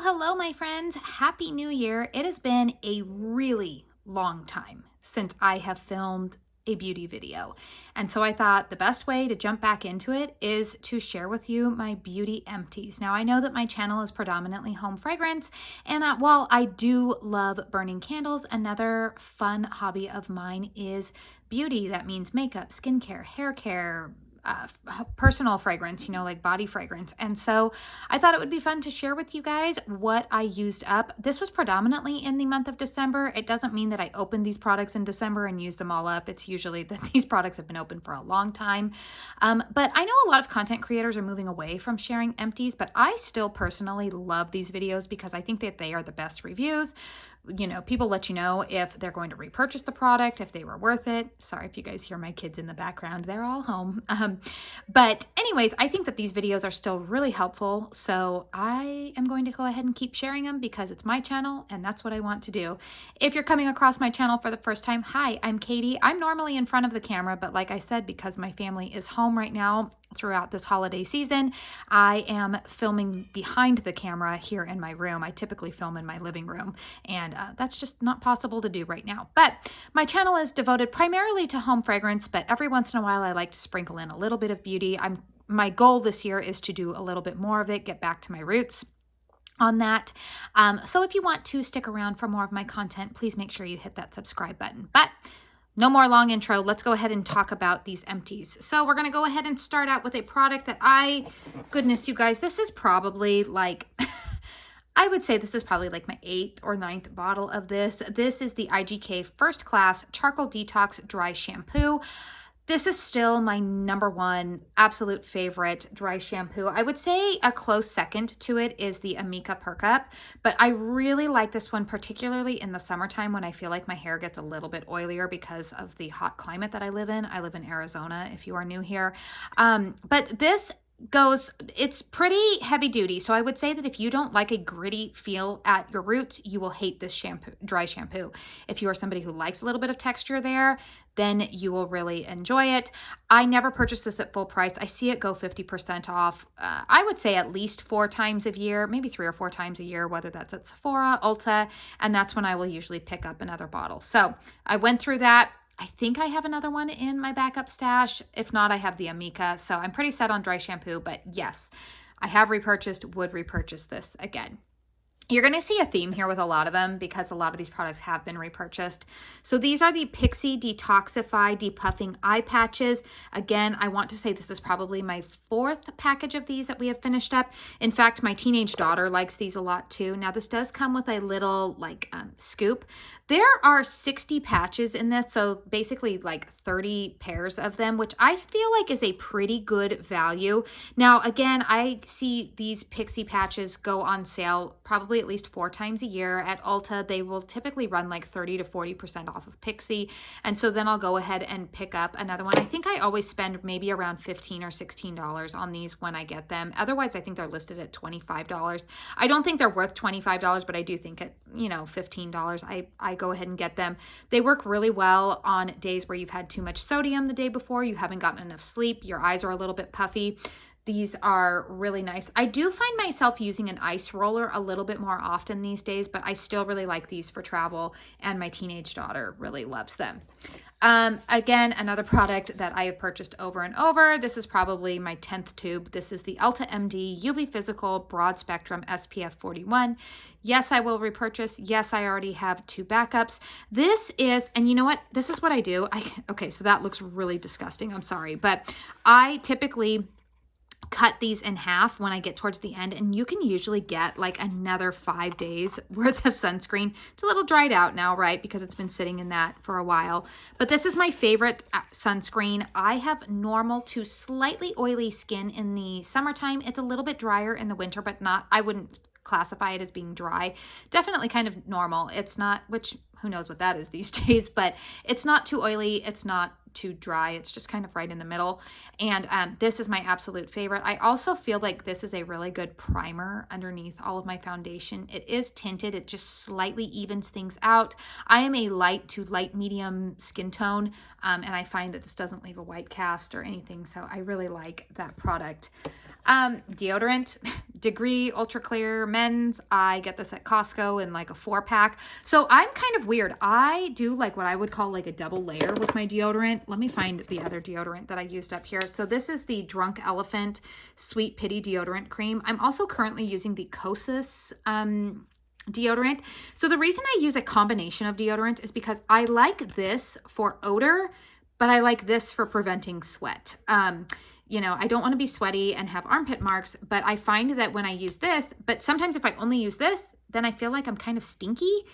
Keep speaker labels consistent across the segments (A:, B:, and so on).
A: Hello, my friends. Happy New Year. It has been a really long time since I have filmed a beauty video. And so I thought the best way to jump back into it is to share with you my beauty empties. Now, I know that my channel is predominantly home fragrance, and while I do love burning candles, another fun hobby of mine is beauty. That means makeup, skincare, hair care, personal fragrance, like body fragrance. And so I thought it would be fun to share with you guys what I used up. This was predominantly in the month of December. It doesn't mean that I opened these products in December and used them all up. It's usually that these products have been open for a long time. But I know a lot of content creators are moving away from sharing empties, but I still personally love these videos because I think that they are the best reviews. People let you know if they're going to repurchase the product, if they were worth it. Sorry if you guys hear my kids in the background. They're all home. But anyways, I think that these videos are still really helpful. So I am going to go ahead and keep sharing them because it's my channel and that's what I want to do. If you're coming across my channel for the first time, hi, I'm Katie. I'm normally in front of the camera, but like I said, because my family is home right now, throughout this holiday season, I am filming behind the camera here in my room. I typically film in my living room, and that's just not possible to do right now. But my channel is devoted primarily to home fragrance, but every once in a while I like to sprinkle in a little bit of beauty. My goal this year is to do a little bit more of it, get back to my roots on that. So if you want to stick around for more of my content, please make sure you hit that subscribe button. But no more long intro. Let's go ahead and talk about these empties. So we're going to go ahead and start out with a product that goodness, you guys, this is probably like, I would say this is probably like my 8th or 9th bottle of this. This is the IGK First Class Charcoal Detox Dry Shampoo. This is still my #1 absolute favorite dry shampoo. I would say a close second to it is the Amika Perk Up, but I really like this one, particularly in the summertime when I feel like my hair gets a little bit oilier because of the hot climate that I live in. I live in Arizona, if you are new here. But this it's pretty heavy duty. So I would say that if you don't like a gritty feel at your roots, you will hate this dry shampoo. If you are somebody who likes a little bit of texture there, then you will really enjoy it. I never purchase this at full price. I see it go 50% off. I would say at least 4 times a year, maybe 3 or 4 times a year, whether that's at Sephora, Ulta, and that's when I will usually pick up another bottle. So I went through that. I think I have another one in my backup stash. If not, I have the Amika. So I'm pretty set on dry shampoo, but yes, I have would repurchase this again. You're going to see a theme here with a lot of them because a lot of these products have been repurchased. So these are the Pixi Detoxifeye Depuffing Eye Patches. Again, I want to say this is probably my 4th package of these that we have finished up. In fact, my teenage daughter likes these a lot too. Now this does come with a little scoop. There are 60 patches in this, so basically like 30 pairs of them, which I feel like is a pretty good value. Now, again, I see these Pixi patches go on sale probably at least 4 times a year. At Ulta, they will typically run like 30 to 40% off of Pixi. And so then I'll go ahead and pick up another one. I think I always spend maybe around $15 or $16 on these when I get them. Otherwise, I think they're listed at $25. I don't think they're worth $25, but I do think at, $15, I go ahead and get them. They work really well on days where you've had too much sodium the day before, you haven't gotten enough sleep, your eyes are a little bit puffy. These are really nice. I do find myself using an ice roller a little bit more often these days, but I still really like these for travel, and my teenage daughter really loves them. Again, another product that I have purchased over and over. This is probably my 10th tube. This is the Elta MD UV Physical Broad Spectrum SPF 41. Yes, I will repurchase. Yes, I already have 2 backups. This is, and you know what? This is what I do. Okay, so that looks really disgusting. I'm sorry, but I typically cut these in half when I get towards the end, and you can usually get like another 5 days worth of sunscreen. It's a little dried out now, right? Because it's been sitting in that for a while, but this is my favorite sunscreen. I have normal to slightly oily skin in the summertime. It's a little bit drier in the winter, but I wouldn't classify it as being dry. Definitely kind of normal. It's not, which who knows what that is these days, but it's not too oily. It's not too dry. It's just kind of right in the middle. And this is my absolute favorite. I also feel like this is a really good primer underneath all of my foundation. It is tinted. It just slightly evens things out. I am a light to light medium skin tone, and I find that this doesn't leave a white cast or anything. So I really like that product. Deodorant, Degree Ultra Clear Men's. I get this at Costco in like a 4-pack. So I'm kind of weird. I do like what I would call like a double layer with my deodorant. Let me find the other deodorant that I used up here. So this is the Drunk Elephant Sweet Pitti Deodorant Cream. I'm also currently using the Kosas deodorant. So the reason I use a combination of deodorant is because I like this for odor, but I like this for preventing sweat. You know, I don't want to be sweaty and have armpit marks, but I find that when I use this, but sometimes if I only use this, then I feel like I'm kind of stinky.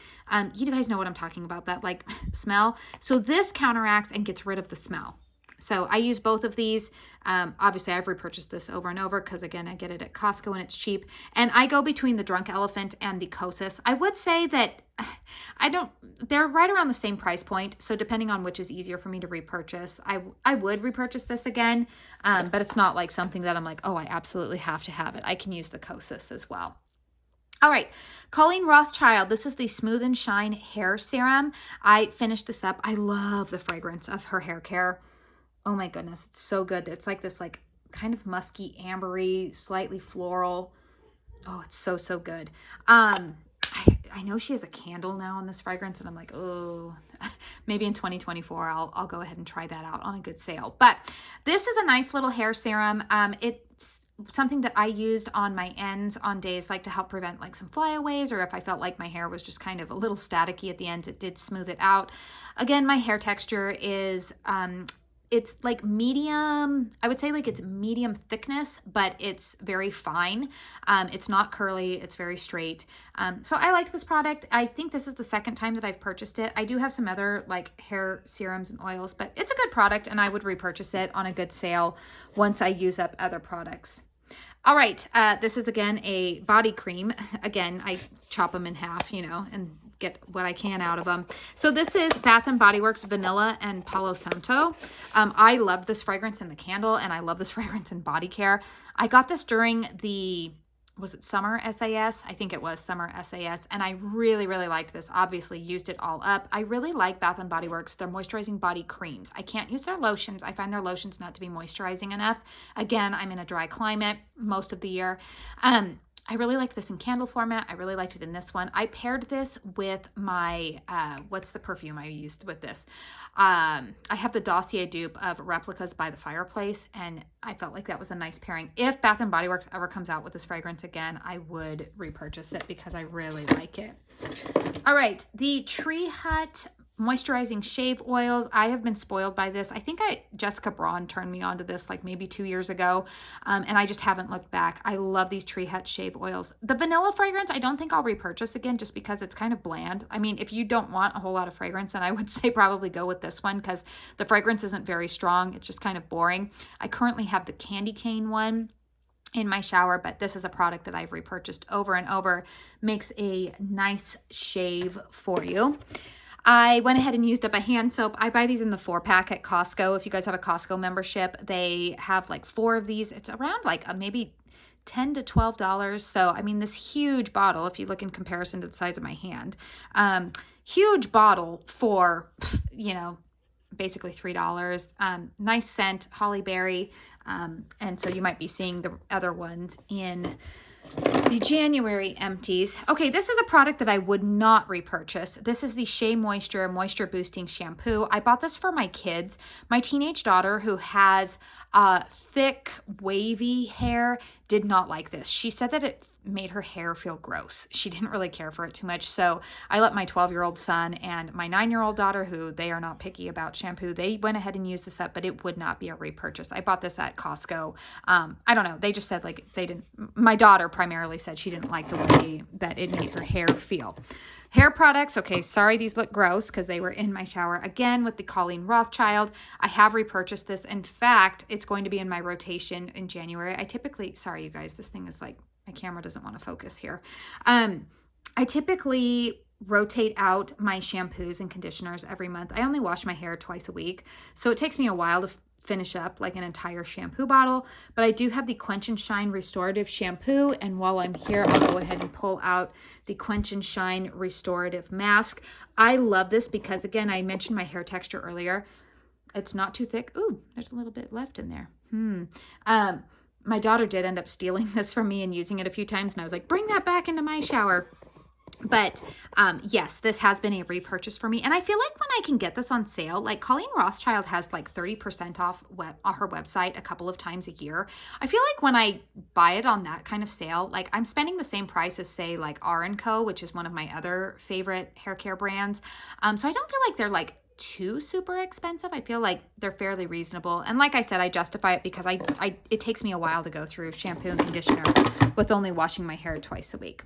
A: You guys know what I'm talking about, that like smell. So this counteracts and gets rid of the smell. So I use both of these. Obviously, I've repurchased this over and over because, again, I get it at Costco and it's cheap. And I go between the Drunk Elephant and the Kosas. I would say that they're right around the same price point. So depending on which is easier for me to repurchase, I would repurchase this again. But it's not like something that I'm like, oh, I absolutely have to have it. I can use the Kosas as well. All right, Colleen Rothschild. This is the Smooth and Shine Hair Serum. I finished this up. I love the fragrance of her hair care. Oh my goodness, it's so good. It's like this like kind of musky, ambery, slightly floral. Oh, it's so, so good. I know she has a candle now in this fragrance, and I'm like, oh, maybe in 2024, I'll go ahead and try that out on a good sale. But this is a nice little hair serum. It's something that I used on my ends on days like to help prevent like some flyaways, or if I felt like my hair was just kind of a little staticky at the ends, it did smooth it out. Again, my hair texture is, it's like medium, I would say like it's medium thickness, but it's very fine. It's not curly, it's very straight. So I like this product. I think this is the second time that I've purchased it. I do have some other like hair serums and oils, but it's a good product and I would repurchase it on a good sale once I use up other products. All right, this is again a body cream. Again, I chop them in half, you know, and get what I can out of them. So this is Bath & Body Works Vanilla and Palo Santo. I loved this fragrance in the candle, and I love this fragrance in body care. I got this during the, was it summer SAS? I think it was summer SAS, and I really, really liked this. Obviously used it all up. I really like Bath & Body Works, their moisturizing body creams. I can't use their lotions. I find their lotions not to be moisturizing enough. Again, I'm in a dry climate most of the year. I really like this in candle format. I really liked it in this one. I paired this with my, what's the perfume I used with this? I have the dossier dupe of Replicas by the Fireplace, and I felt like that was a nice pairing. If Bath & Body Works ever comes out with this fragrance again, I would repurchase it because I really like it. All right, the Tree Hut moisturizing shave oils. I have been spoiled by this. I think Jessica Braun turned me on to this like maybe 2 years ago, and I just haven't looked back. I love these Tree Hut shave oils. The vanilla fragrance, I don't think I'll repurchase again just because it's kind of bland. I mean, if you don't want a whole lot of fragrance, then I would say probably go with this one because the fragrance isn't very strong. It's just kind of boring. I currently have the candy cane one in my shower, but this is a product that I've repurchased over and over. Makes a nice shave for you. I went ahead and used up a hand soap. I buy these in the 4-pack at Costco. If you guys have a Costco membership, they have like 4 of these. It's around like maybe $10 to $12. So, I mean, this huge bottle, if you look in comparison to the size of my hand, huge bottle for, you know, basically $3. Nice scent, holly berry. And so you might be seeing the other ones in the January empties. Okay, this is a product that I would not repurchase. This is the Shea Moisture Boosting Shampoo. I bought this for my kids. My teenage daughter, who has thick, wavy hair, did not like this. She said that it made her hair feel gross. She didn't really care for it too much. So I let my 12-year-old son and my 9-year-old daughter, who they are not picky about shampoo, they went ahead and used this up, but it would not be a repurchase. I bought this at Costco. I don't know. They just said like they didn't, my daughter primarily said she didn't like the way that it made her hair feel. Hair products. Okay, sorry, these look gross because they were in my shower. Again, with the Colleen Rothschild, I have repurchased this. In fact, it's going to be in my rotation in January. I typically, sorry, you guys, this thing is like, my camera doesn't want to focus here. I typically rotate out my shampoos and conditioners every month. I only wash my hair twice a week, so it takes me a while to finish up like an entire shampoo bottle, but I do have the Quench and Shine Restorative Shampoo, and while I'm here, I'll go ahead and pull out the Quench and Shine Restorative Mask. I love this because, again, I mentioned my hair texture earlier. It's not too thick. Ooh, there's a little bit left in there. My daughter did end up stealing this from me and using it a few times, and I was like, bring that back into my shower. But yes, this has been a repurchase for me. And I feel like when I can get this on sale, like Colleen Rothschild has like 30% off on her website a couple of times a year. I feel like when I buy it on that kind of sale, like I'm spending the same price as say like R&Co, which is one of my other favorite hair care brands. So I don't feel like they're like too super expensive. I feel like they're fairly reasonable. And like I said, I justify it because it takes me a while to go through shampoo and conditioner with only washing my hair twice a week.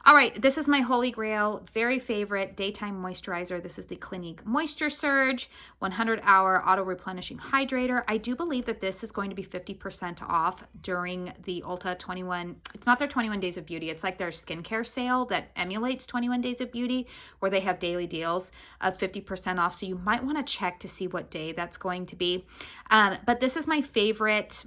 A: All right, this is my holy grail, very favorite daytime moisturizer. This is the Clinique Moisture Surge 100-hour auto replenishing hydrator. I do believe that this is going to be 50% off during the Ulta 21. It's not their 21 Days of Beauty. It's like their skincare sale that emulates 21 Days of Beauty, where they have daily deals of 50% off. So you might want to check to see what day that's going to be. But this is my favorite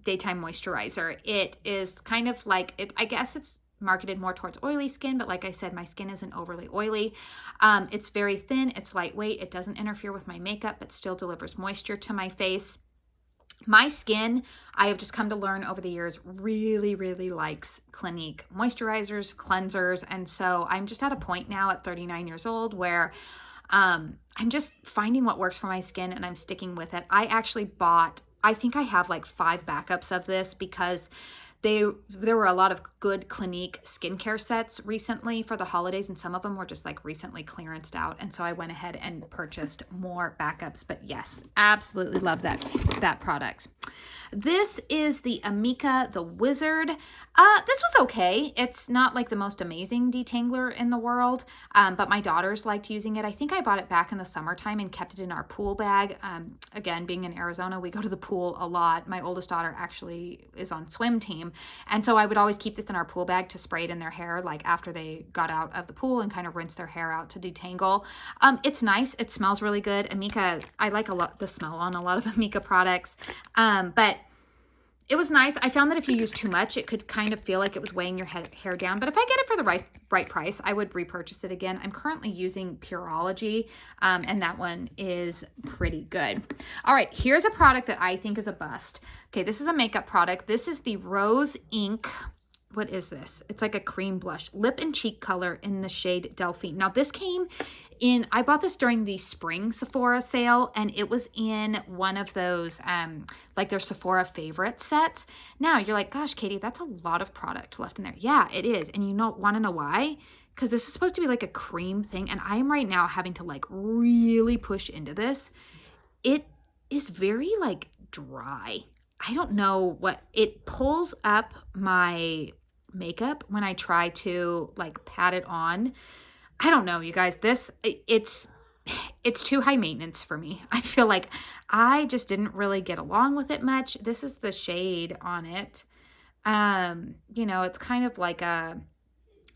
A: daytime moisturizer. It is kind of like it. I guess it's marketed more towards oily skin, but like I said, my skin isn't overly oily. It's very thin, it's lightweight, it doesn't interfere with my makeup, but still delivers moisture to my face. My skin, I have just come to learn over the years, really, really likes Clinique moisturizers, cleansers, and so I'm just at a point now at 39 years old where I'm just finding what works for my skin and I'm sticking with it. I think I have like 5 backups of this because there were a lot of good Clinique skincare sets recently for the holidays, and some of them were just like recently clearanced out. And so I went ahead and purchased more backups. But yes, absolutely love that product. This is the Amika the Wizard. This was okay. It's not like the most amazing detangler in the world, but my daughters liked using it. I think I bought it back in the summertime and kept it in our pool bag. Again, being in Arizona, we go to the pool a lot. My oldest daughter actually is on swim team, and so I would always keep this in our pool bag to spray it in their hair, like after they got out of the pool, and kind of rinse their hair out to detangle. It's nice. It smells really good. Amika, I like a lot the smell on a lot of Amika products, but it was nice. I found that if you use too much, it could kind of feel like it was weighing your hair down. But if I get it for the right price, I would repurchase it again. I'm currently using Pureology, and that one is pretty good. All right, here's a product that I think is a bust. Okay, this is a makeup product. This is the Rose Ink. What is this? It's like a cream blush, lip and cheek color in the shade Delphine. Now this came in, I bought this during the spring Sephora sale, and it was in one of those, like their Sephora favorite sets. Now you're like, gosh, Katie, that's a lot of product left in there. Yeah, it is. And you want to know why? Because this is supposed to be like a cream thing, and I am right now having to like really push into this. It is very like dry. I don't know what, it pulls up my makeup when I try to like pat it on. I don't know, you guys, it's too high maintenance for me. I feel like I just didn't really get along with it much. This is the shade on it. It's kind of like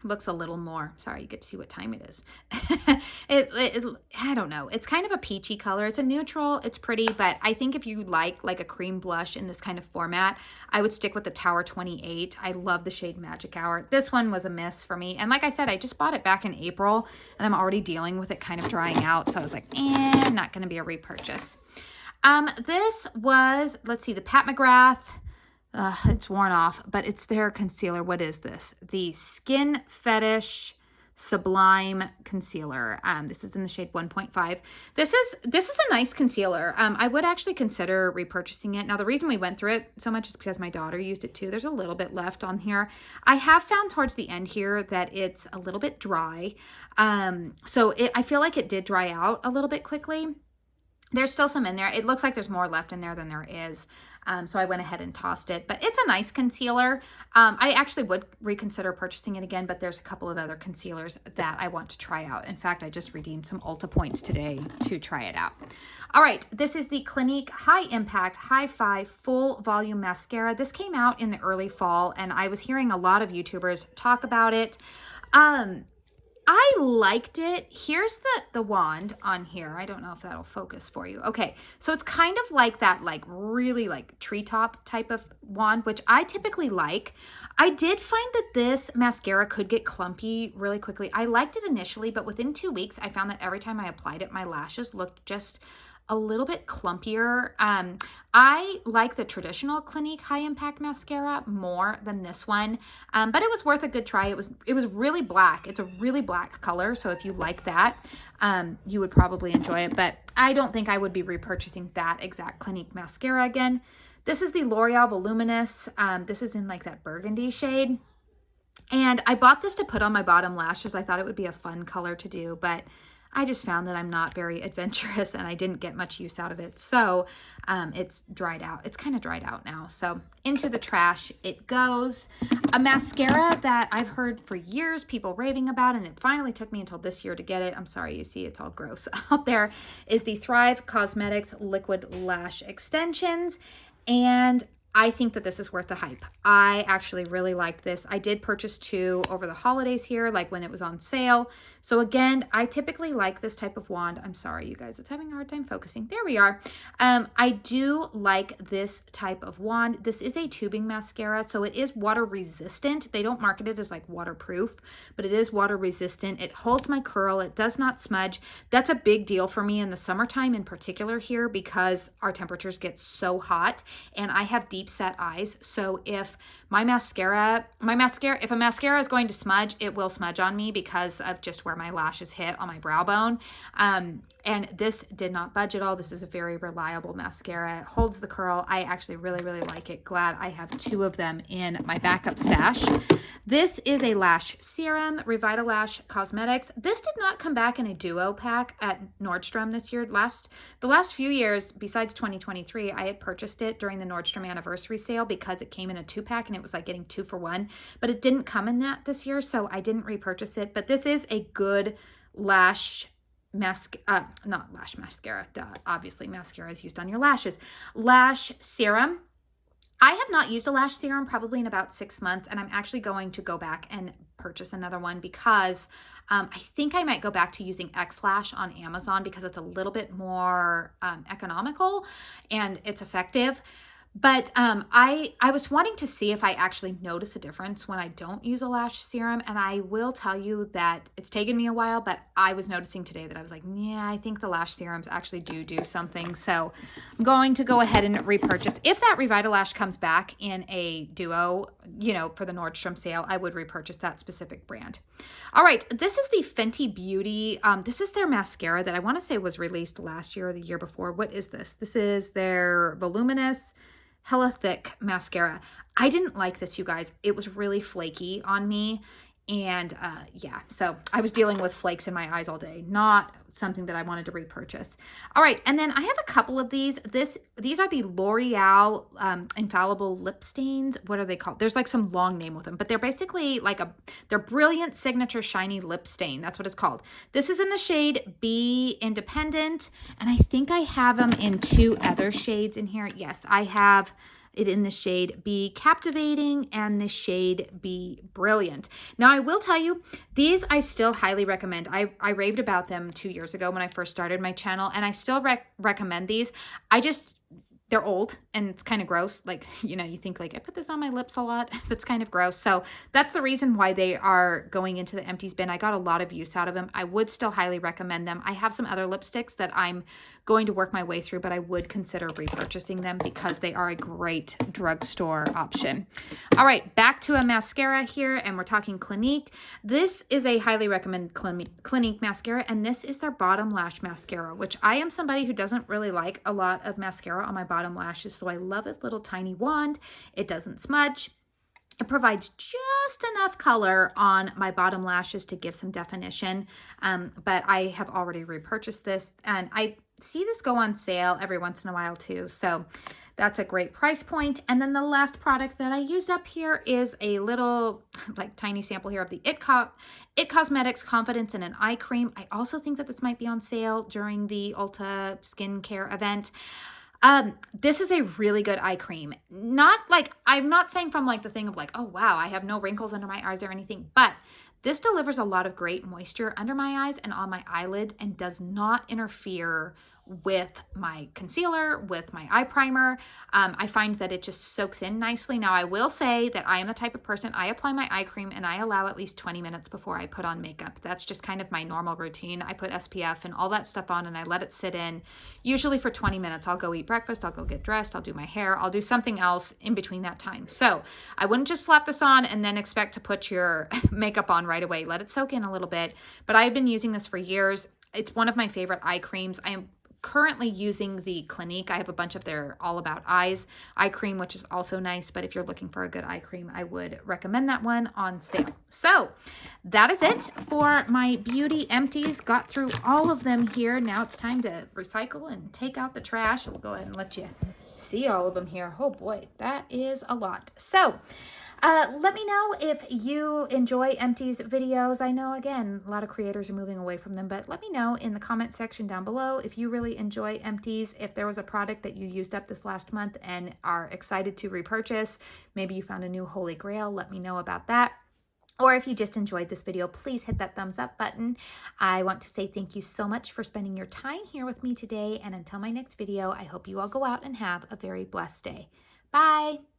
A: looks a little more, sorry, you get to see what time it is. I don't know. It's kind of a peachy color. It's a neutral. It's pretty, but I think if you like a cream blush in this kind of format, I would stick with the Tower 28. I love the shade Magic Hour. This one was a miss for me. And like I said, I just bought it back in April and I'm already dealing with it kind of drying out. So I was like, not going to be a repurchase. This was, let's see, the Pat McGrath. It's worn off, but it's their concealer. What is this? The Skin Fetish Sublime Concealer. This is in the shade 1.5. This is a nice concealer. I would actually consider repurchasing it. Now, the reason we went through it so much is because my daughter used it too. There's a little bit left on here. I have found towards the end here that it's a little bit dry. I feel like it did dry out a little bit quickly. There's still some in there. It looks like there's more left in there than there is. So I went ahead and tossed it, but it's a nice concealer. I actually would reconsider purchasing it again, but there's a couple of other concealers that I want to try out. In fact, I just redeemed some Ulta points today to try it out. All right, this is the Clinique High Impact Hi-Fi Full Volume Mascara. This came out in the early fall, and I was hearing a lot of YouTubers talk about it. I liked it. Here's the wand on here. I don't know if that'll focus for you. Okay, so it's kind of like that, like really like treetop type of wand, which I typically like. I did find that this mascara could get clumpy really quickly. I liked it initially, but within 2 weeks, I found that every time I applied it, my lashes looked just a little bit clumpier. I like the traditional Clinique High Impact Mascara more than this one, but it was worth a good try. It was really black. It's a really black color, so if you like that, you would probably enjoy it, but I don't think I would be repurchasing that exact Clinique mascara again. This is the L'Oreal Voluminous. This is in like that burgundy shade. And I bought this to put on my bottom lashes. I thought it would be a fun color to do, but I just found that I'm not very adventurous and I didn't get much use out of it. So it's dried out. It's kind of dried out now. So into the trash it goes. A mascara that I've heard for years people raving about, and it finally took me until this year to get it. I'm sorry, you see it's all gross out there, is the Thrive Causemetics Liquid Lash Extensions. And I think that this is worth the hype. I actually really liked this. I did purchase 2 over the holidays here, like when it was on sale. So again, I typically like this type of wand. I'm sorry, you guys, it's having a hard time focusing. There we are. I do like this type of wand. This is a tubing mascara, so it is water resistant. They don't market it as like waterproof, but it is water resistant. It holds my curl. It does not smudge. That's a big deal for me in the summertime in particular here, because our temperatures get so hot and I have deep set eyes. So if my mascara, if a mascara is going to smudge, it will smudge on me because of just where my lashes hit on my brow bone. And this did not budge at all. This is a very reliable mascara. It holds the curl. I actually really, really like it. Glad I have 2 of them in my backup stash. This is a lash serum, Revitalash Cosmetics. This did not come back in a duo pack at Nordstrom this year. The last few years, besides 2023, I had purchased it during the Nordstrom anniversary sale because it came in a 2-pack and it was like getting 2 for 1, but it didn't come in that this year, so I didn't repurchase it. But this is a good lash not lash mascara, duh. Obviously mascara is used on your lashes. Lash serum. I have not used a lash serum probably in about 6 months, and I'm actually going to go back and purchase another one because I think I might go back to using X-Lash on Amazon because it's a little bit more economical and it's effective. But I was wanting to see if I actually notice a difference when I don't use a lash serum. And I will tell you that it's taken me a while, but I was noticing today that I was like, yeah, I think the lash serums actually do something. So I'm going to go ahead and repurchase. If that Revitalash comes back in a duo, you know, for the Nordstrom sale, I would repurchase that specific brand. All right, this is the Fenty Beauty. This is their mascara that I want to say was released last year or the year before. What is this? This is their Voluminous Hella Thick mascara. I didn't like this, you guys. It was really flaky on me. And yeah, so I was dealing with flakes in my eyes all day. Not something that I wanted to repurchase. All right, and then I have a couple of these. These are the L'Oreal Infallible Lip Stains. What are they called? There's like some long name with them, but they're basically like they're Brilliant Signature Shiny Lip Stain. That's what it's called. This is in the shade Be Independent, and I think I have them in 2 other shades in here. Yes, I have it in the shade Be Captivating and the shade Be Brilliant. Now, I will tell you, these I still highly recommend. I raved about them 2 years ago when I first started my channel, and I still recommend these. They're old and it's kind of gross. Like, you know, you think like, I put this on my lips a lot. That's kind of gross. So that's the reason why they are going into the empties bin. I got a lot of use out of them. I would still highly recommend them. I have some other lipsticks that I'm going to work my way through, but I would consider repurchasing them because they are a great drugstore option. All right, back to a mascara here, and we're talking Clinique. This is a highly recommended Clinique mascara, and this is their Bottom Lash Mascara, which I am somebody who doesn't really like a lot of mascara on my bottom lashes, so I love this little tiny wand. It doesn't smudge. It provides just enough color on my bottom lashes to give some definition, but I have already repurchased this, and I see this go on sale every once in a while too, so that's a great price point. And then the last product that I used up here is a little like tiny sample here of the It Cosmetics Confidence in an Eye Cream. I also think that this might be on sale during the Ulta skincare event. This is a really good eye cream. Not like, I'm not saying from like the thing of like, oh wow, I have no wrinkles under my eyes or anything, but this delivers a lot of great moisture under my eyes and on my eyelid and does not interfere with my concealer, with my eye primer. I find that it just soaks in nicely. Now, I will say that I am the type of person, I apply my eye cream and I allow at least 20 minutes before I put on makeup. That's just kind of my normal routine. I put SPF and all that stuff on and I let it sit in, usually for 20 minutes. I'll go eat breakfast, I'll go get dressed, I'll do my hair, I'll do something else in between that time. So I wouldn't just slap this on and then expect to put your makeup on right away. Let it soak in a little bit. But I've been using this for years. It's one of my favorite eye creams. I am currently using the Clinique. I have a bunch of their All About Eyes eye cream, which is also nice, but if you're looking for a good eye cream, I would recommend that one on sale. So that is it for my beauty empties. Got through all of them here. Now it's time to recycle and take out the trash. We'll go ahead and let you see all of them here. Oh boy, that is a lot. So let me know if you enjoy Empties videos. I know, again, a lot of creators are moving away from them, but let me know in the comment section down below if you really enjoy Empties, if there was a product that you used up this last month and are excited to repurchase. Maybe you found a new holy grail. Let me know about that. Or if you just enjoyed this video, please hit that thumbs up button. I want to say thank you so much for spending your time here with me today. And until my next video, I hope you all go out and have a very blessed day. Bye.